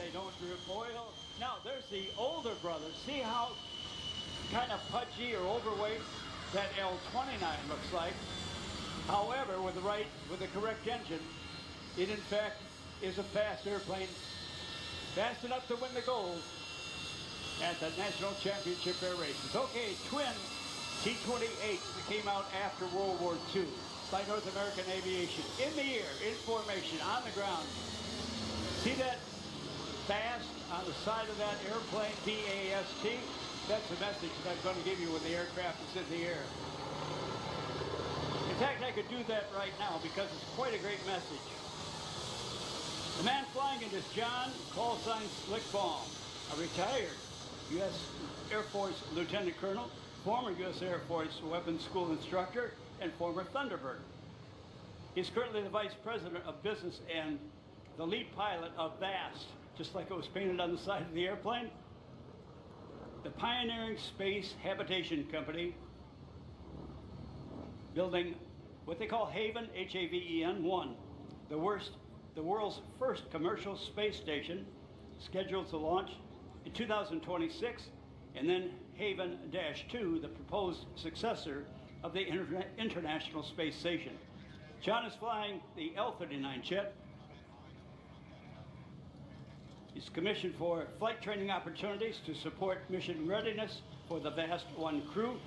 they don't drip oil. Now, there's the older brother. See how kind of pudgy or overweight that L-29 looks like? However, with the correct engine, it in fact is a fast airplane, fast enough to win the gold at the National Championship Air Races. Okay, twin T-28 that came out after World War II by North American Aviation. In the air, in formation, on the ground. See that fast on the side of that airplane, D-A-S-T? That's the message that I'm going to give you when the aircraft is in the air. In fact, I could do that right now because it's quite a great message. The man flying it is John, call sign Slick Baum, a retired U.S. Air Force Lieutenant Colonel, former U.S. Air Force Weapons School instructor, and former Thunderbird. He's currently the Vice President of Business and the lead pilot of VAST, just like it was painted on the side of the airplane. The pioneering space habitation company, building what they call Haven, H-A-V-E-N 1, the world's first commercial space station, scheduled to launch in 2026, and then Haven-2, the proposed successor of the International Space Station. John is flying the L-39 jet. He's commissioned for flight training opportunities to support mission readiness for the VAST-1 crew,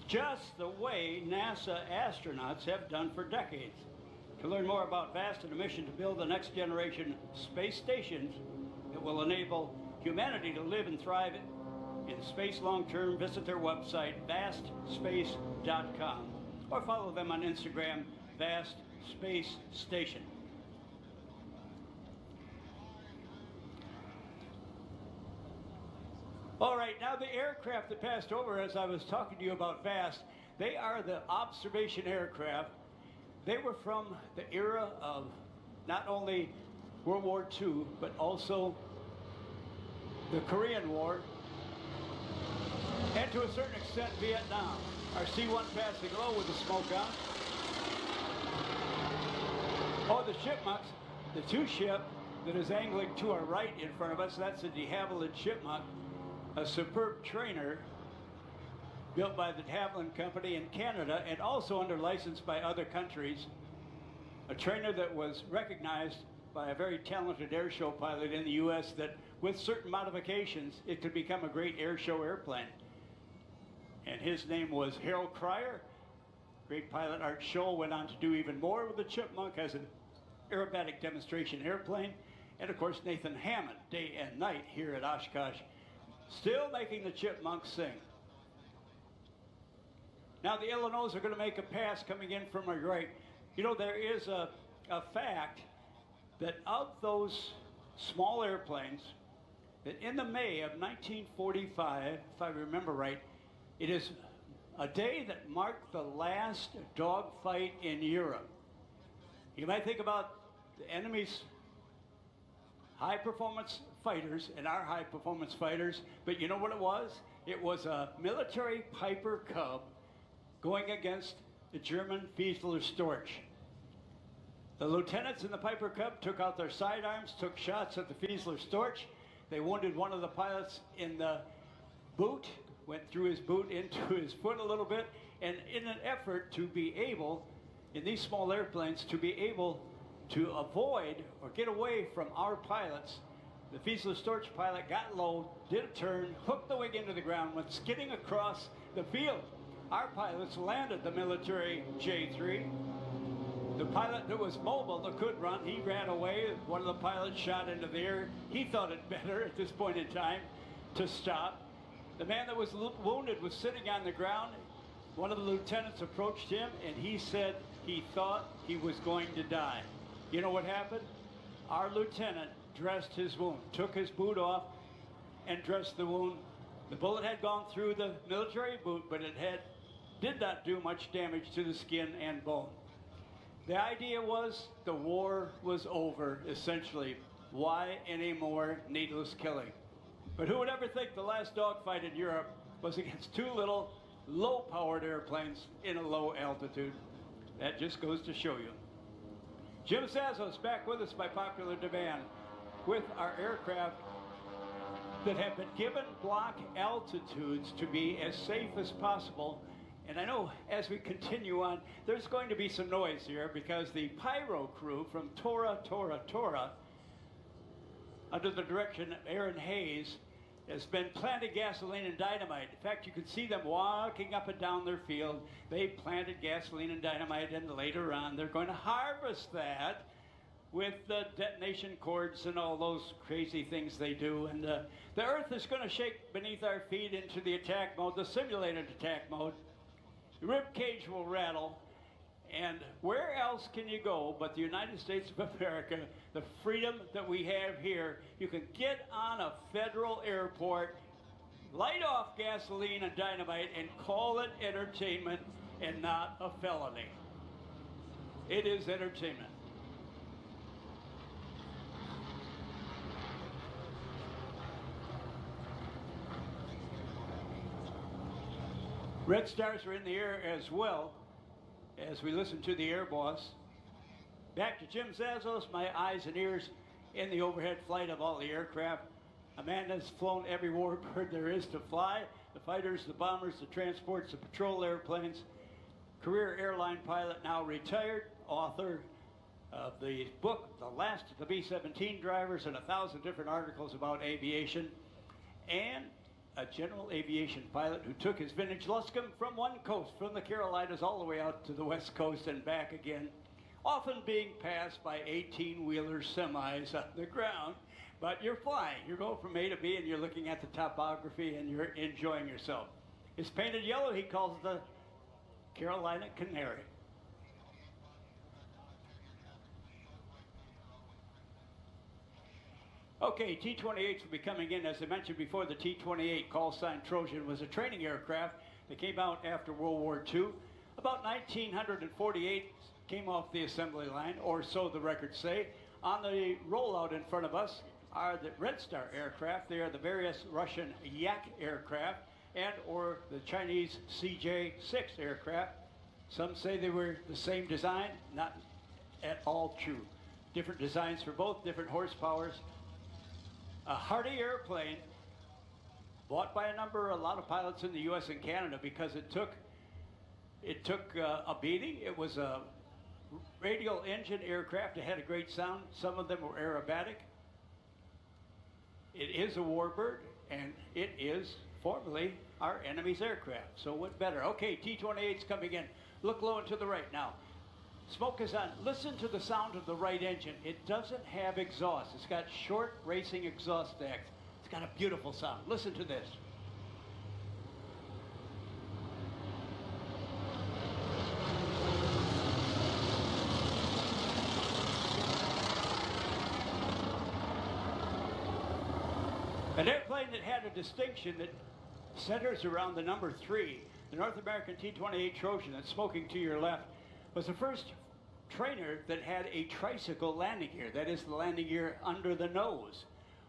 just the way NASA astronauts have done for decades. To learn more about VAST and a mission to build the next generation space stations that will enable humanity to live and thrive in space long-term, visit their website, vastspace.com, or follow them on Instagram, Vast Space Station. All right, now the aircraft that passed over as I was talking to you about VAST, they are the observation aircraft. They were from the era of not only World War II, but also the Korean War, and to a certain extent Vietnam. Our C-1 passing low with the smoke on. Oh, the Chipmunks, the two-ship that is angling to our right in front of us, that's the de Havilland Chipmunk, a superb trainer built by the de Havilland Company in Canada and also under license by other countries. A trainer that was recognized by a very talented air show pilot in the U.S. that with certain modifications, it could become a great air show airplane. And his name was Harold Cryer. Great pilot Art Scholl went on to do even more with the Chipmunk as an aerobatic demonstration airplane. And of course, Nathan Hammond, day and night here at Oshkosh, still making the Chipmunk sing. Now the Illinois are going to make a pass coming in from our right. You know, there is a fact that of those small airplanes, that in the May of 1945, if I remember right, it is a day that marked the last dogfight in Europe. You might think about the enemy's high-performance fighters and our high-performance fighters, but you know what it was? It was a military Piper Cub going against the German Fiesler Storch. The lieutenants in the Piper Cub took out their sidearms, took shots at the Fiesler Storch. They wounded one of the pilots in the boot, went through his boot into his foot a little bit, and in an effort to be able, in these small airplanes, to be able to avoid or get away from our pilots, the Fiesler Storch pilot got low, did a turn, hooked the wing into the ground, went skidding across the field. Our pilots landed the military J-3. The pilot that was mobile, that could run, he ran away. One of the pilots shot into the air. He thought it better at this point in time to stop. The man that was wounded was sitting on the ground. One of the lieutenants approached him and he said he thought he was going to die. You know what happened? Our lieutenant dressed his wound, took his boot off and dressed the wound. The bullet had gone through the military boot, but it did not do much damage to the skin and bone. The idea was the war was over, essentially. Why any more needless killing? But who would ever think the last dogfight in Europe was against two little low-powered airplanes in a low altitude? That just goes to show you. Jim Sazos back with us by popular demand. with our aircraft that have been given block altitudes to be as safe as possible. And I know as we continue on, there's going to be some noise here because the pyro crew from Tora, under the direction of Aaron Hayes, has been planting gasoline and dynamite. In fact, you can see them walking up and down their field. They planted gasoline and dynamite, and later on they're going to harvest that with the detonation cords and all those crazy things they do. And the earth is going to shake beneath our feet into the attack mode, the simulated attack mode. The rib cage will rattle. And where else can you go but the United States of America, the freedom that we have here? You can get on a federal airport, light off gasoline and dynamite, and call it entertainment and not a felony. It is entertainment. Red Stars are in the air as well as we listen to the Air Boss. Back to Jim Zazos, my eyes and ears in the overhead flight of all the aircraft. A man that's flown every warbird there is to fly, the fighters, the bombers, the transports, the patrol airplanes. Career airline pilot, now retired, author of the book, The Last of the B-17 Drivers, and 1,000 different articles about aviation. And a general aviation pilot who took his vintage Luscombe from one coast, from the Carolinas all the way out to the West Coast and back again, often being passed by 18-wheeler semis on the ground. But you're flying. You're going from A to B, and you're looking at the topography, and you're enjoying yourself. It's painted yellow. He calls it the Carolina Canary. Okay, T-28s will be coming in. As I mentioned before, the T-28, call sign Trojan, was a training aircraft that came out after World War II. About 1948 came off the assembly line, or so the records say. On the rollout in front of us are the Red Star aircraft. They are the various Russian Yak aircraft and or the Chinese CJ-6 aircraft. Some say they were the same design, not at all true. Different designs for both, different horsepowers. A hardy airplane bought by a lot of pilots in the U.S. and Canada because it took a beating. It was a radial engine aircraft. It had a great sound. Some of them were aerobatic. It is a warbird, and it is formerly our enemy's aircraft. So what better? Okay, T-28's coming in. Look low and to the right now. Smoke is on. Listen to the sound of the right engine. It doesn't have exhaust. It's got short racing exhaust stacks. It's got a beautiful sound. Listen to this. An airplane that had a distinction that centers around the number 3, the North American T-28 Trojan that's smoking to your left, was the first trainer that had a tricycle landing gear. That is the landing gear under the nose.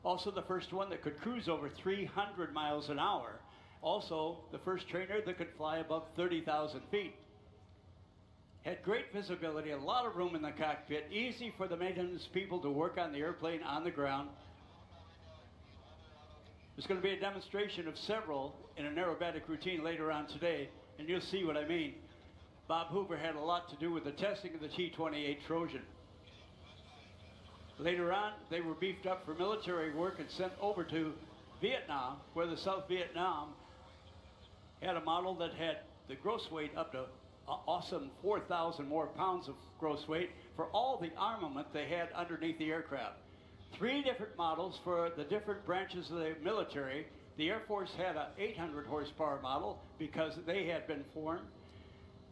Also the first one that could cruise over 300 miles an hour. Also the first trainer that could fly above 30,000 feet. Had great visibility, a lot of room in the cockpit, easy for the maintenance people to work on the airplane on the ground. There's going to be a demonstration of several in an aerobatic routine later on today, and you'll see what I mean. Bob Hoover had a lot to do with the testing of the T-28 Trojan. Later on, they were beefed up for military work and sent over to Vietnam, where the South Vietnam had a model that had the gross weight up to an awesome 4,000 more pounds of gross weight for all the armament they had underneath the aircraft. 3 different models for the different branches of the military. The Air Force had an 800 horsepower model because they had been formed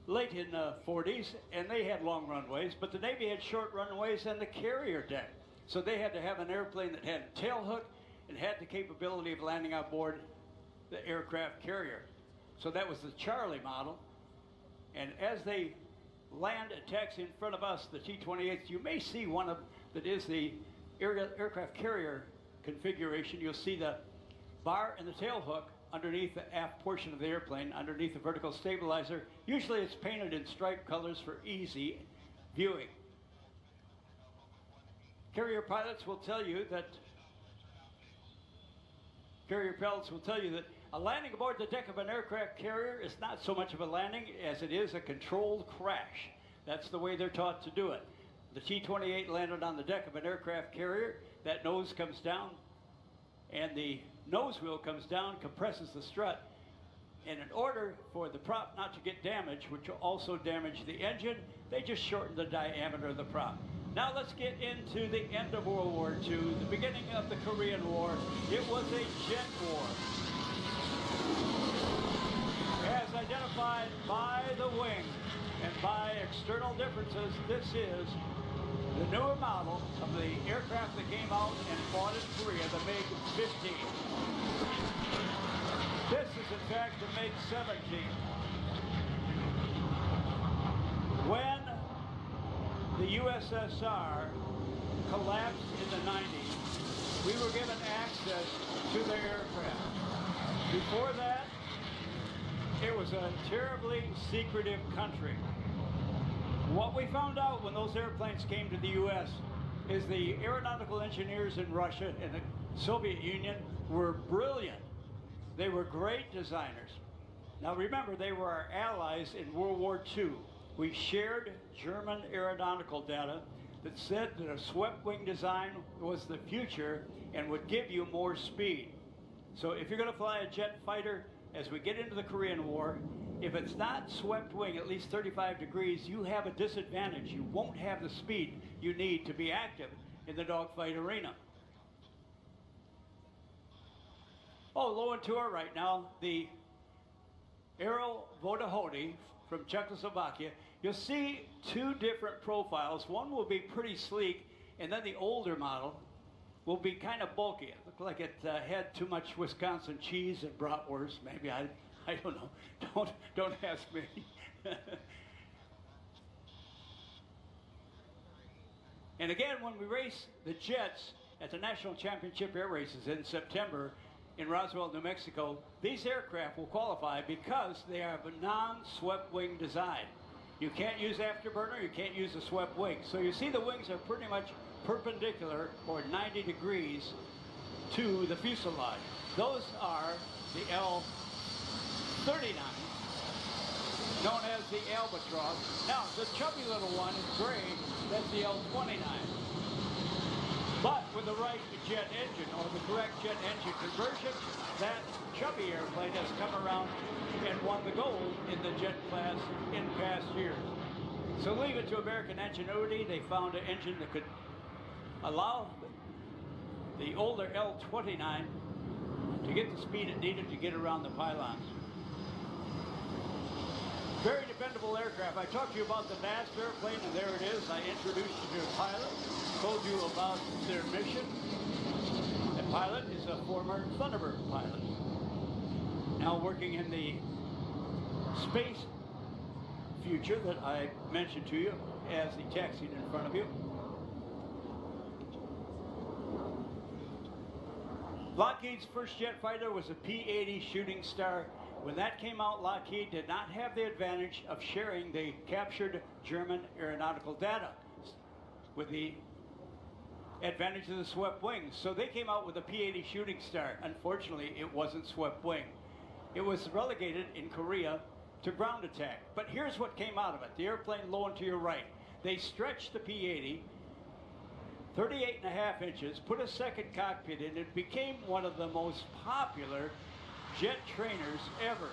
late in the 40s, and they had long runways, but the Navy had short runways and the carrier deck. So they had to have an airplane that had a tail hook and had the capability of landing on board the aircraft carrier. So that was the Charlie model. And as they land and taxi in front of us, the T-28s, you may see one of that is the aircraft carrier configuration. You'll see the bar and the tail hook underneath the aft portion of the airplane, underneath the vertical stabilizer. Usually it's painted in striped colors for easy viewing. Carrier pilots will tell you that a landing aboard the deck of an aircraft carrier is not so much of a landing as it is a controlled crash. That's the way they're taught to do it. The T-28 landed on the deck of an aircraft carrier. That nose comes down, and the nose wheel comes down, compresses the strut. And in order for the prop not to get damaged, which will also damage the engine, they just shorten the diameter of the prop. Now let's get into the end of World War II, the beginning of the Korean War. It was a jet war. As identified by the wing and by external differences, this is the newer model of the aircraft that came out and fought in Korea, the MiG-15. This is in fact the MiG-17. When the USSR collapsed in the 90s, we were given access to their aircraft. Before that, it was a terribly secretive country. What we found out when those airplanes came to the U.S. is the aeronautical engineers in Russia and the Soviet Union were brilliant. They were great designers. Now remember, they were our allies in World War II. We shared German aeronautical data that said that a swept wing design was the future and would give you more speed. So if you're going to fly a jet fighter, as we get into the Korean War, if it's not swept wing at least 35 degrees, you have a disadvantage. You won't have the speed you need to be active in the dogfight arena. Oh, low and to our right now, the Aero Vodahody from Czechoslovakia. You'll see two different profiles. One will be pretty sleek, and then the older model will be kind of bulky. It looked like it had too much Wisconsin cheese and bratwurst. Maybe, I don't know. Don't ask me. And again, when we race the jets at the National Championship Air Races in September in Roswell, New Mexico, these aircraft will qualify because they have a non-swept wing design. You can't use afterburner, you can't use a swept wing. So you see the wings are pretty much perpendicular or 90 degrees to the fuselage. Those are the L-39, known as the Albatross. Now, the chubby little one in gray, that's the L-29. But with the right jet engine, or the correct jet engine conversion, that chubby airplane has come around and won the gold in the jet class in past years. So leave it to American ingenuity. They found an engine that could allow the older L-29 to get the speed it needed to get around the pylons. Very dependable aircraft. I talked to you about the NAST airplane, and there it is. I introduced you to the pilot, told you about their mission. The pilot is a former Thunderbird pilot, now working in the space future that I mentioned to you as he taxied in front of you. Lockheed's first jet fighter was a P-80 Shooting Star. When that came out, Lockheed did not have the advantage of sharing the captured German aeronautical data with the advantage of the swept wings. So they came out with a P-80 Shooting Star. Unfortunately, it wasn't swept wing. It was relegated in Korea to ground attack. But here's what came out of it. The airplane low and to your right. They stretched the P-80 38.5 inches, put a second cockpit in. It became one of the most popular jet trainers ever.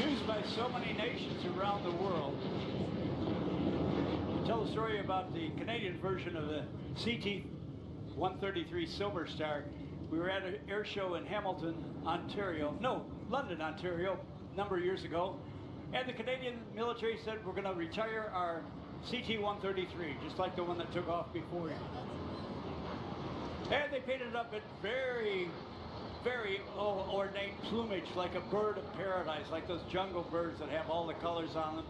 Used by so many nations around the world. We tell a story about the Canadian version of the CT-133 Silver Star. We were at an air show in Hamilton, Ontario, no, London, Ontario, a number of years ago. And the Canadian military said, we're going to retire our CT-133, just like the one that took off before you. And they painted it up in very, very ornate plumage, like a bird of paradise, like those jungle birds that have all the colors on them.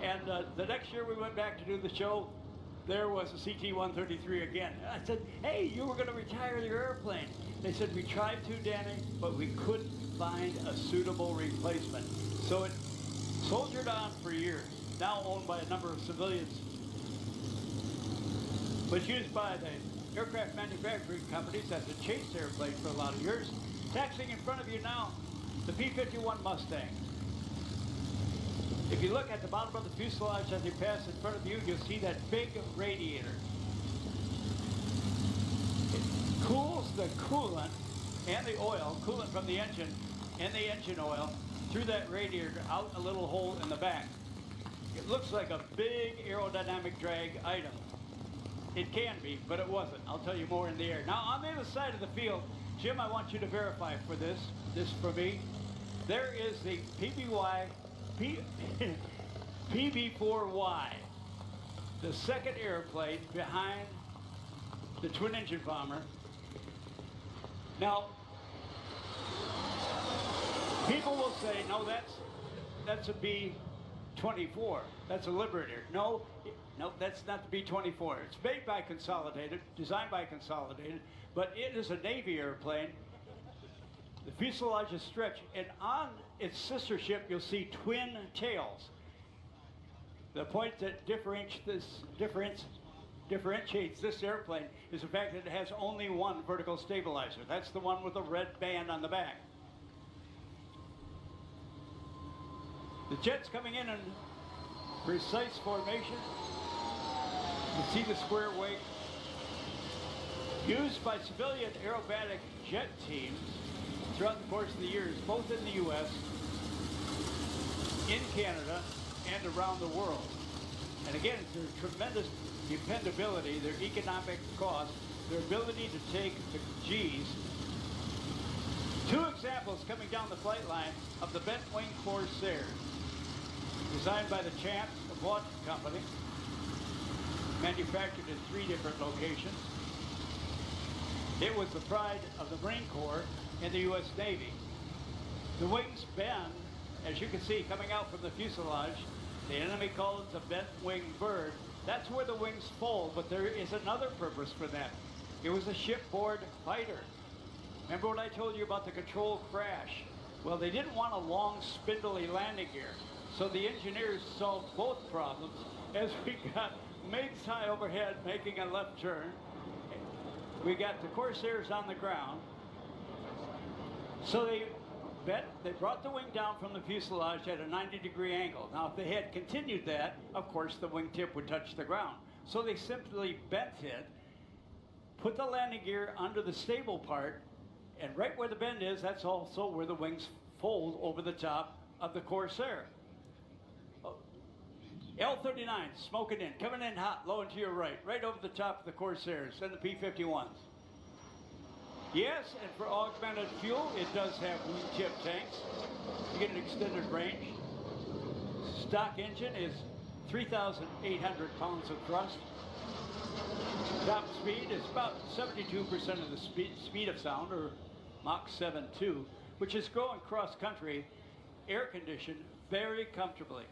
And the next year we went back to do the show, there was a CT-133 again. And I said, hey, you were going to retire your airplane. They said, we tried to, Danny, but we couldn't find a suitable replacement. So it soldiered on for years. now owned by a number of civilians, was used by the aircraft manufacturing companies as a chase airplane for a lot of years. Taxiing in front of you now, the P-51 Mustang. If you look at the bottom of the fuselage as you pass in front of you, you'll see that big radiator. It cools the coolant and the oil, coolant from the engine and the engine oil, through that radiator out a little hole in the back. It looks like a big aerodynamic drag item. It can be, but it wasn't. I'll tell you more in the air. Now, on the other side of the field, Jim, I want you to verify for this for me. There is the PB-4Y, the second airplane behind the twin-engine bomber. Now, people will say, no, that's a B-24. That's a Liberator. No, that's not the B-24. It's made by Consolidated, designed by Consolidated, but it is a Navy airplane. The fuselage is stretched, and on its sister ship, you'll see twin tails. The point that differentiates this airplane is the fact that it has only one vertical stabilizer. That's the one with the red band on the back. The jet's coming in precise formation. You see the square wake. Used by civilian aerobatic jet teams throughout the course of the years, both in the U.S., in Canada, and around the world. And again, it's their tremendous dependability, their economic cost, their ability to take the G's. Two examples coming down the flight line of the bent wing Corsair, designed by the Chance of Launch Company, manufactured in 3 different locations. It was the pride of the Marine Corps and the U.S. Navy. The wings bend, as you can see, coming out from the fuselage. The enemy calls it a bent wing bird. That's where the wings fold, but there is another purpose for that. It was a shipboard fighter. Remember what I told you about the controlled crash? Well, they didn't want a long, spindly landing gear. So the engineers solved both problems as we got MiGs high overhead making a left turn. We got the Corsairs on the ground. So they brought the wing down from the fuselage at a 90-degree angle. Now, if they had continued that, of course, the wingtip would touch the ground. So they simply bent it, put the landing gear under the stable part, and right where the bend is, that's also where the wings fold over the top of the Corsair. L-39, smoking in, coming in hot, low and to your right over the top of the Corsairs and the P-51s. Yes, and for augmented fuel, it does have wingtip tanks. You get an extended range. Stock engine is 3,800 pounds of thrust. Top speed is about 72% of the speed of sound, or Mach 7.2, which is going cross-country, air-conditioned, very comfortably.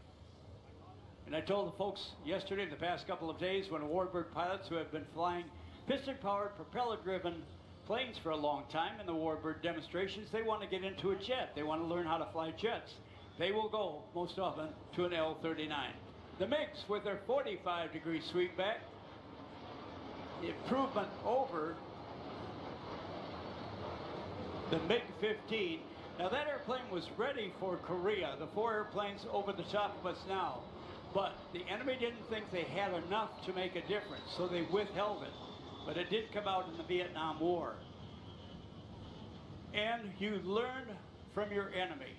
And I told the folks yesterday, the past couple of days, when Warbird pilots who have been flying piston-powered, propeller-driven planes for a long time in the Warbird demonstrations, they want to get into a jet. They want to learn how to fly jets. They will go, most often, to an L-39. The MiGs, with their 45-degree sweepback, the improvement over the MiG-15. Now, that airplane was ready for Korea, the 4 airplanes over the top of us now. But the enemy didn't think they had enough to make a difference, so they withheld it. But it did come out in the Vietnam War. And you learn from your enemy.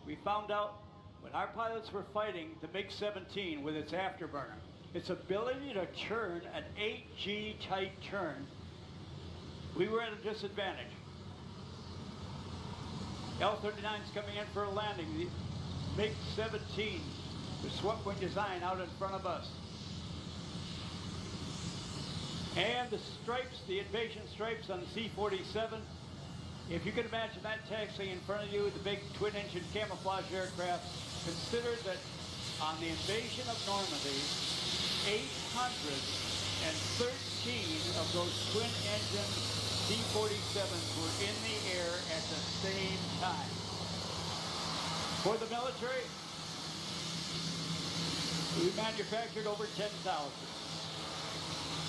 We found out when our pilots were fighting the MiG-17 with its afterburner, its ability to churn an 8G type churn, we were at a disadvantage. L-39's coming in for a landing. The MiG-17, the swept wing design out in front of us. And the stripes, the invasion stripes on the C-47. If you can imagine that taxiing in front of you, the big twin-engine camouflage aircraft, consider that on the invasion of Normandy, 813 of those twin-engine C-47s were in the air at the same time. For the military, We manufactured over 10,000.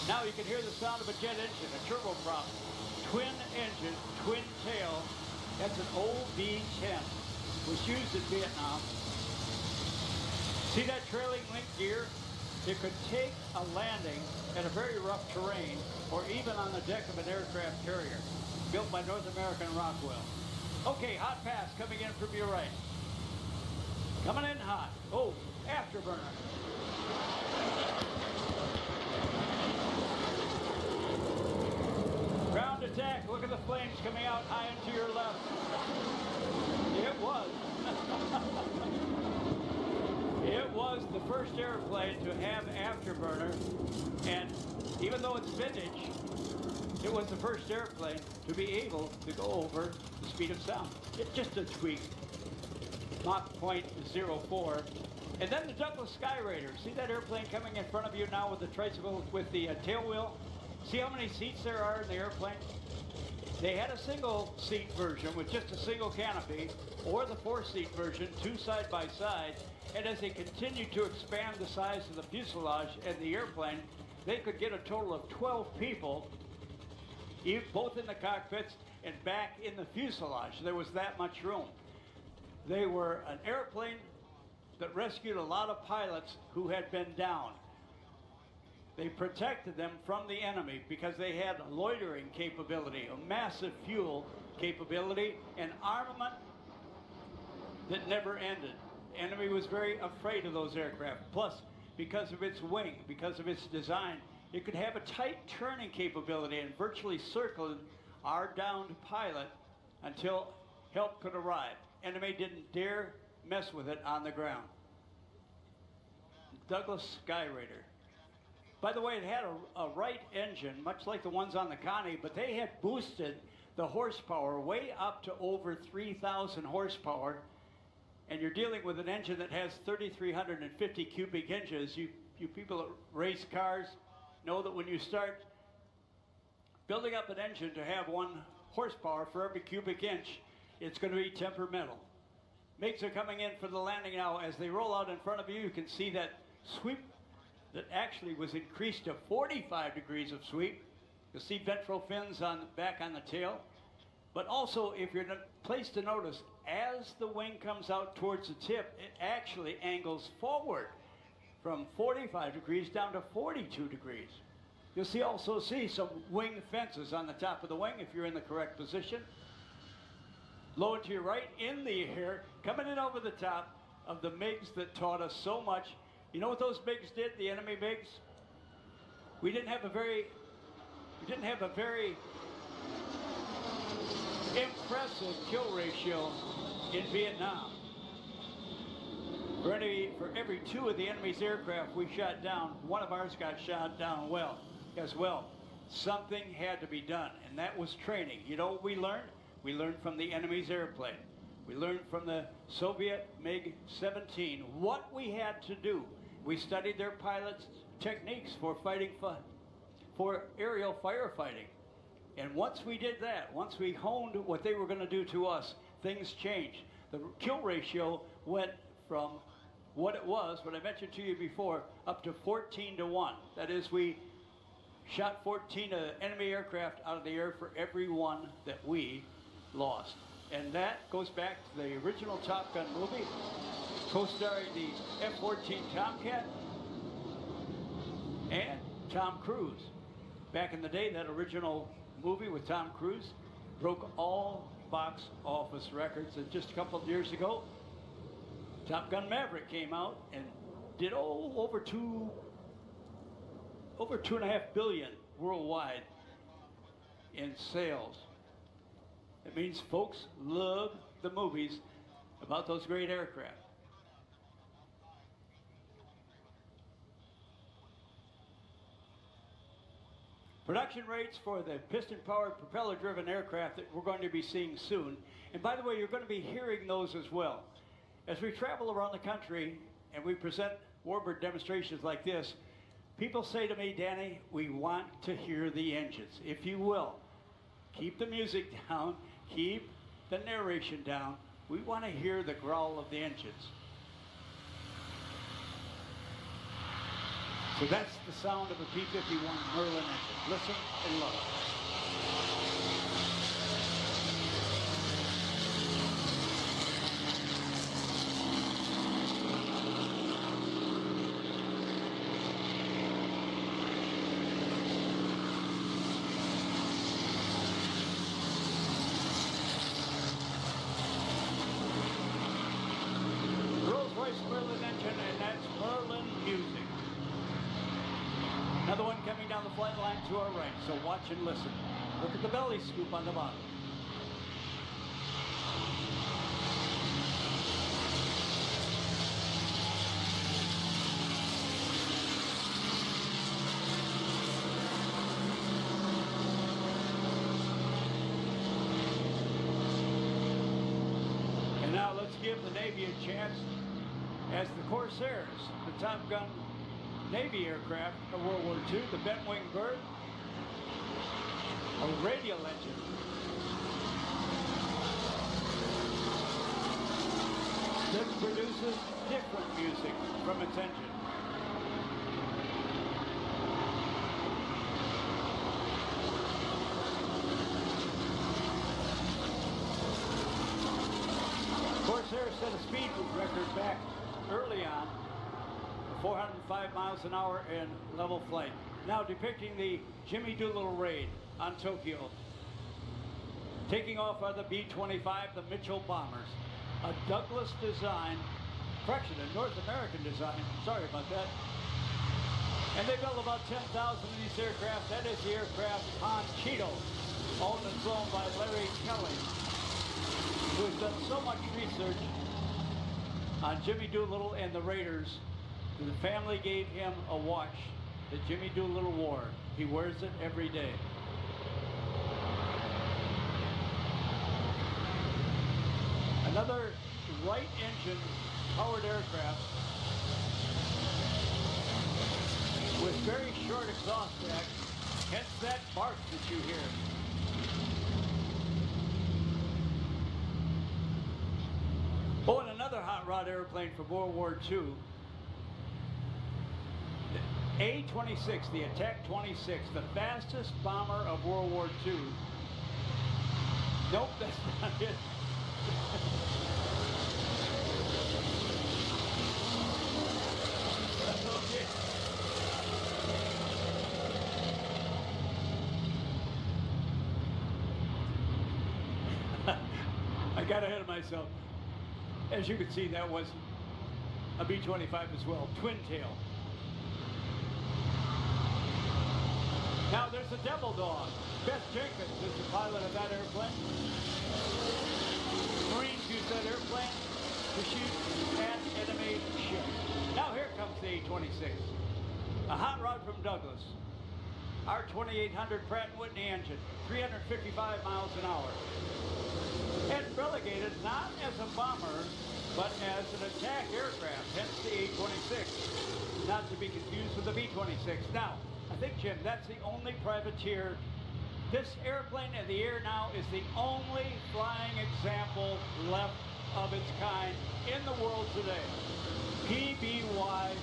Now you can hear the sound of a jet engine, a turboprop, twin engine, twin tail. That's an old B-10. Was used in Vietnam. See that trailing link gear? It could take a landing at a very rough terrain or even on the deck of an aircraft carrier. Built by North American Rockwell. Okay, hot pass coming in from your right. Coming in hot. Oh, afterburner. Ground attack. Look at the flames coming out high and to your left. It was. It was the first airplane to have afterburner, and even though it's vintage, it was the first airplane to be able to go over the speed of sound. It's just a tweak. Mach .04. And then the Douglas Skyraider. See that airplane coming in front of you now with the tricycle with the tail wheel? See how many seats there are in the airplane? They had a single seat version with just a single canopy, or the 4-seat version, 2 side by side. And as they continued to expand the size of the fuselage and the airplane, they could get a total of 12 people, both in the cockpits and back in the fuselage. There was that much room. They were an airplane that rescued a lot of pilots who had been down. They protected them from the enemy because they had loitering capability, a massive fuel capability, and armament that never ended. The enemy was very afraid of those aircraft. Plus, because of its wing, because of its design, it could have a tight turning capability and virtually circled our downed pilot until help could arrive. Enemy didn't dare mess with it on the ground. Douglas Skyraider. By the way, it had a Wright engine, much like the ones on the Connie, but they had boosted the horsepower way up to over 3,000 horsepower. And you're dealing with an engine that has 3,350 cubic inches. You people that race cars know that when you start building up an engine to have 1 horsepower for every cubic inch, it's going to be temperamental. MiGs are coming in for the landing now. As they roll out in front of you, you can see that sweep that actually was increased to 45 degrees of sweep. You'll see ventral fins back on the tail. But also, if you're in a place to notice, as the wing comes out towards the tip, it actually angles forward from 45 degrees down to 42 degrees. You'll also see some wing fences on the top of the wing if you're in the correct position. Low and to your right, in the air, coming in over the top of the MiGs that taught us so much. You know what those MiGs did, the enemy MiGs? We didn't have a very impressive kill ratio in Vietnam. For every 2 of the enemy's aircraft we shot down, 1 of ours got shot down as well. Something had to be done, and that was training. You know what we learned? We learned from the enemy's airplane. We learned from the Soviet MiG-17 what we had to do. We studied their pilots' techniques for fighting for aerial firefighting. And once we did that, once we honed what they were going to do to us, things changed. The kill ratio went from what it was, what I mentioned to you before, up to 14 to 1. That is, we shot 14 enemy aircraft out of the air for every 1 that we lost. And that goes back to the original Top Gun movie, co-starring the F-14 Tomcat and Tom Cruise. Back in the day, that original movie with Tom Cruise broke all box office records. And just a couple of years ago, Top Gun Maverick came out and did over 2.5 billion worldwide in sales. It means folks love the movies about those great aircraft. Production rates for the piston-powered, propeller-driven aircraft that we're going to be seeing soon. And by the way, you're going to be hearing those as well. As we travel around the country and we present warbird demonstrations like this, people say to me, Danny, we want to hear the engines. If you will, keep the music down, keep the narration down. We want to hear the growl of the engines. So that's the sound of a P-51 Merlin engine. Listen and look. Merlin engine, and that's Merlin music. Another one coming down the flight line to our right, so watch and listen. Look at the belly scoop on the bottom. And now let's give the Navy a chance as the Corsairs, the Top Gun Navy aircraft of World War II, the bent wing bird, a radial engine. That produces different music from its engine. Corsair set a speed record back early on, 405 miles an hour in level flight. Now depicting the Jimmy Doolittle raid on Tokyo. Taking off are the B-25, the Mitchell bombers. A Douglas design, correction, a North American design, sorry about that. And they built about 10,000 of these aircraft. That is the aircraft Conchito, owned and flown by Larry Kelly, who has done so much research on Jimmy Doolittle and the Raiders. The family gave him a watch that Jimmy Doolittle wore. He wears it every day. Another Wright engine powered aircraft with very short exhaust track, hence that bark that you hear. Oh, and another hot rod airplane from World War II, the A-26, the Attack 26, the fastest bomber of World War II. Nope, that's not it. Okay. I got ahead of myself. As you can see, that was a B-25 as well, twin tail. Now there's a Devil Dog. Beth Jenkins is the pilot of that airplane. Marines use that airplane to shoot at enemy ships. Now here comes the A-26, a hot rod from Douglas. Our 2800 Pratt & Whitney engine, 355 miles an hour. And relegated not as a bomber, but as an attack aircraft, hence the A-26, not to be confused with the B-26. Now, I think, Jim, that's the only privateer. This airplane in the air now is the only flying example left of its kind in the world today. PBY.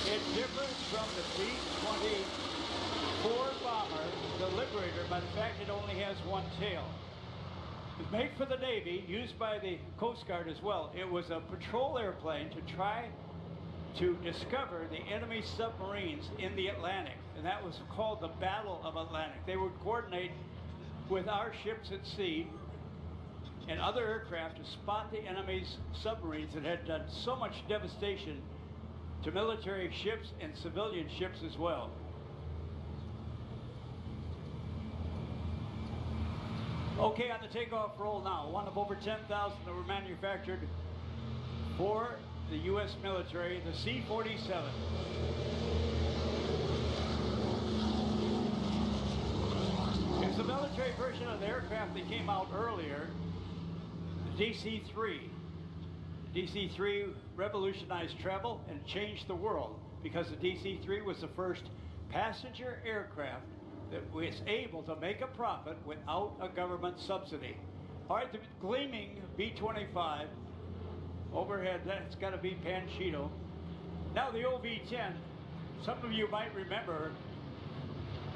It differs from the B-24 bomber, the Liberator, by the fact it only has one tail. It was made for the Navy, used by the Coast Guard as well. It was a patrol airplane to try to discover the enemy submarines in the Atlantic, and that was called the Battle of Atlantic. They would coordinate with our ships at sea and other aircraft to spot the enemy's submarines that had done so much devastation to military ships and civilian ships as well. Okay, on the takeoff roll now, one of over 10,000 that were manufactured for the U.S. military, the C-47. It's the military version of the aircraft that came out earlier, the DC-3. The DC-3 revolutionized travel and changed the world because the DC-3 was the first passenger aircraft that was able to make a profit without a government subsidy. All right, the gleaming B-25 Overhead, that's got to be Panchito. Now the OV-10, some of you might remember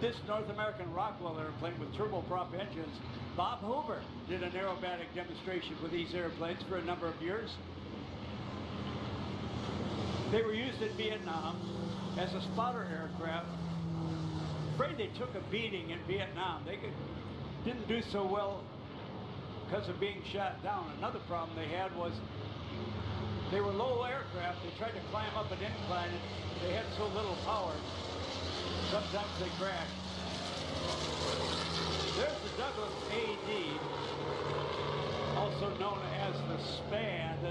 this North American Rockwell airplane with turboprop engines. Bob Hoover did an aerobatic demonstration with these airplanes for a number of years. They were used in Vietnam as a spotter aircraft. Afraid they took a beating in Vietnam. They didn't do so well because of being shot down. Another problem they had was they were low aircraft. They tried to climb up an incline and they had so little power. Sometimes they crashed. There's the Douglas AD, also known as the SPAD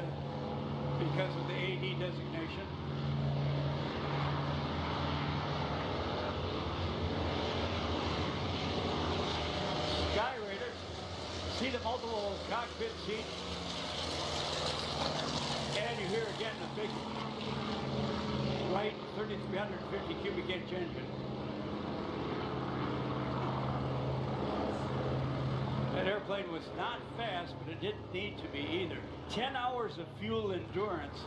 because of the AD designation. Skyraider, see the multiple cockpit seats. And you hear again the big Wright 3,350 cubic inch engine. That airplane was not fast, but it didn't need to be either. 10 hours of fuel endurance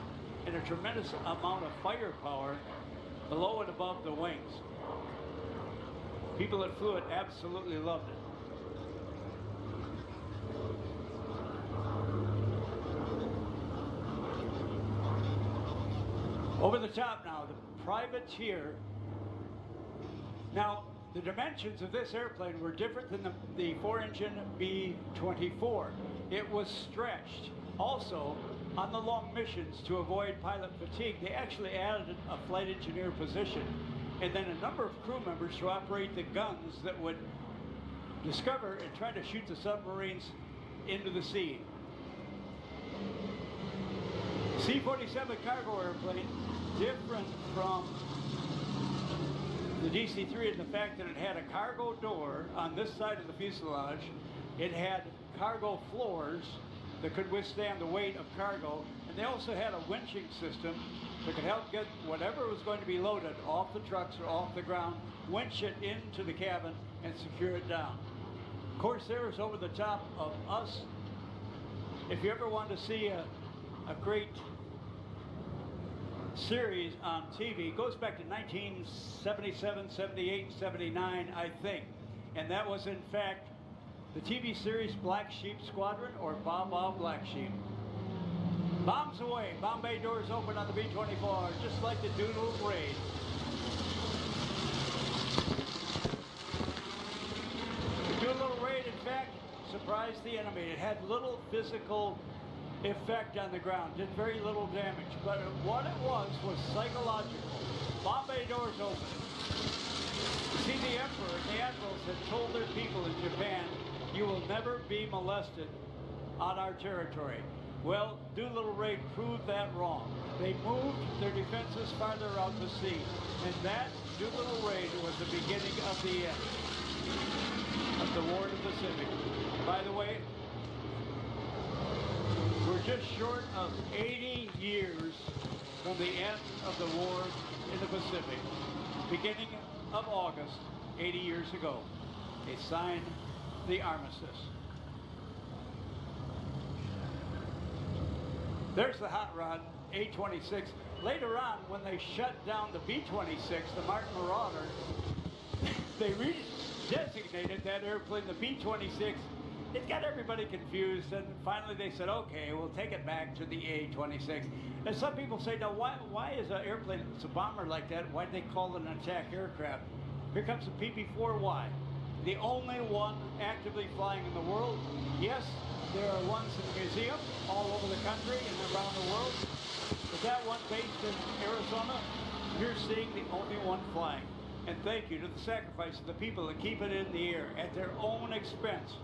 and a tremendous amount of firepower below and above the wings. People that flew it absolutely loved it. Over the top now, the Privateer. Now, the dimensions of this airplane were different than the 4-engine B-24. It was stretched. Also, on the long missions to avoid pilot fatigue, they actually added a flight engineer position and then a number of crew members to operate the guns that would discover and try to shoot the submarines into the sea. C-47 cargo airplane, different from the DC-3 in the fact that it had a cargo door on this side of the fuselage. It had cargo floors that could withstand the weight of cargo, and they also had a winching system that could help get whatever was going to be loaded off the trucks or off the ground, winch it into the cabin, and secure it down. Corsair is over the top of us. If you ever want to see a great series on TV, it goes back to 1977, 78, 79, I think. And that was, in fact, the TV series Black Sheep Squadron, or Baa Black Sheep. Bombs away, bomb bay doors open on the B-24, just like the Doodle Raid. The Doodle Raid, in fact, surprised the enemy. It had little physical effect on the ground, did very little damage, but what it was psychological. Bomb bay doors open. You see, the Emperor and the Admirals had told their people in Japan, you will never be molested on our territory. Well, Doolittle Raid proved that wrong. They moved their defenses farther out to sea, and that Doolittle Raid was the beginning of the end of the War in the Pacific. By the way, we're just short of 80 years from the end of the war in the Pacific. Beginning of August, 80 years ago, they signed the armistice. There's the hot rod, A-26. Later on, when they shut down the B-26, the Martin Marauder, they redesignated that airplane the B-26. It got everybody confused, and finally they said, okay, we'll take it back to the A-26. And some people say, now why is an airplane, it's a bomber like that, why did they call it an attack aircraft? Here comes the PP-4Y, the only one actively flying in the world. Yes, there are ones in the museum all over the country and around the world, but that one based in Arizona, you're seeing the only one flying. And thank you to the sacrifice of the people that keep it in the air at their own expense,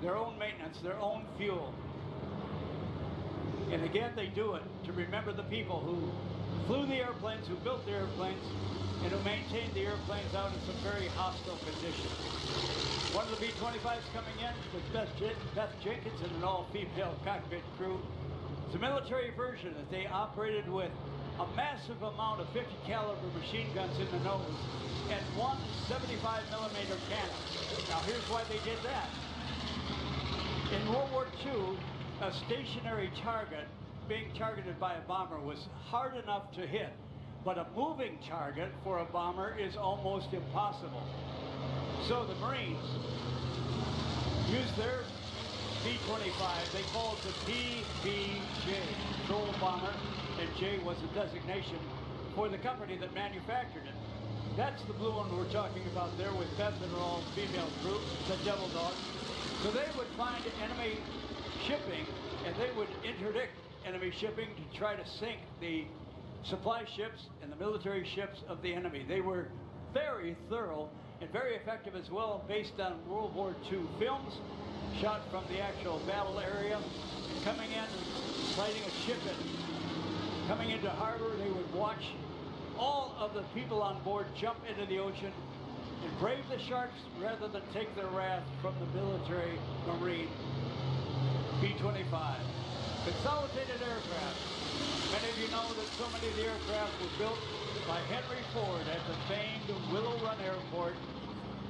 their own maintenance, their own fuel. And again, they do it to remember the people who flew the airplanes, who built the airplanes, and who maintained the airplanes out in some very hostile conditions. One of the B-25s coming in with Beth Jenkins and an all-female cockpit crew. It's a military version that they operated with a massive amount of 50 caliber machine guns in the nose and one 75mm cannon. Now here's why they did that. In World War II, a stationary target being targeted by a bomber was hard enough to hit, but a moving target for a bomber is almost impossible. So the Marines used their B-25, they called it the PBJ, Patrol Bomber, and J was a designation for the company that manufactured it. That's the blue one we're talking about there with Beth and her all-female crew, the Devil Dogs. So they would find enemy shipping, and they would interdict enemy shipping to try to sink the supply ships and the military ships of the enemy. They were very thorough and very effective as well, based on World War II films, shot from the actual battle area, and coming in and sighting a ship in. Coming into harbor, they would watch all of the people on board jump into the ocean and brave the sharks rather than take their wrath from the military Marine B-25. Consolidated aircraft. Many of you know that so many of the aircraft were built by Henry Ford at the famed Willow Run Airport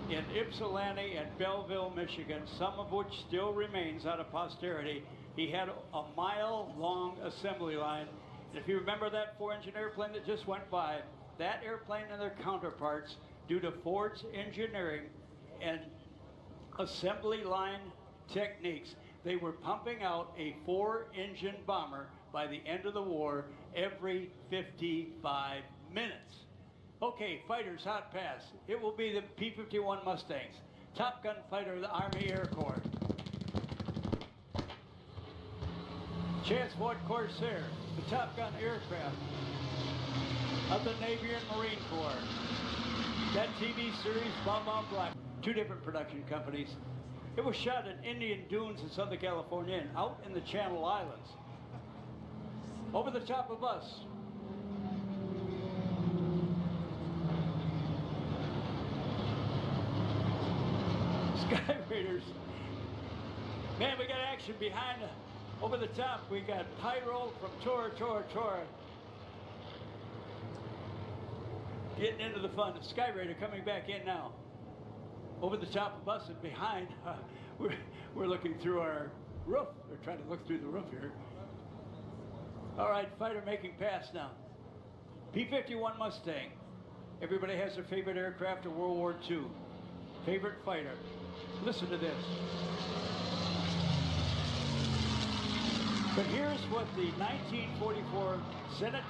in Ypsilanti and Belleville, Michigan, some of which still remains out of posterity. He had a mile-long assembly line. And if you remember that four-engine airplane that just went by, that airplane and their counterparts, due to Ford's engineering and assembly line techniques, they were pumping out a four-engine bomber by the end of the war every 55 minutes. Okay, fighters, hot pass. It will be the P-51 Mustangs, Top Gun fighter of the Army Air Corps. Transport Corsair, the Top Gun aircraft of the Navy and Marine Corps. That TV series, Bomb on Black, two different production companies. It was shot in Indian Dunes in Southern California and out in the Channel Islands. Over the top of us, Sky Raiders. Man, we got action behind, over the top. We got Pyro from Tora. Getting into the fun. The Sky Raider coming back in now. Over the top of us and behind, we're looking through our roof. We're trying to look through the roof here. All right, fighter making pass now. P-51 Mustang. Everybody has their favorite aircraft of World War II. Favorite fighter. Listen to this. But here's what the 1944 Senate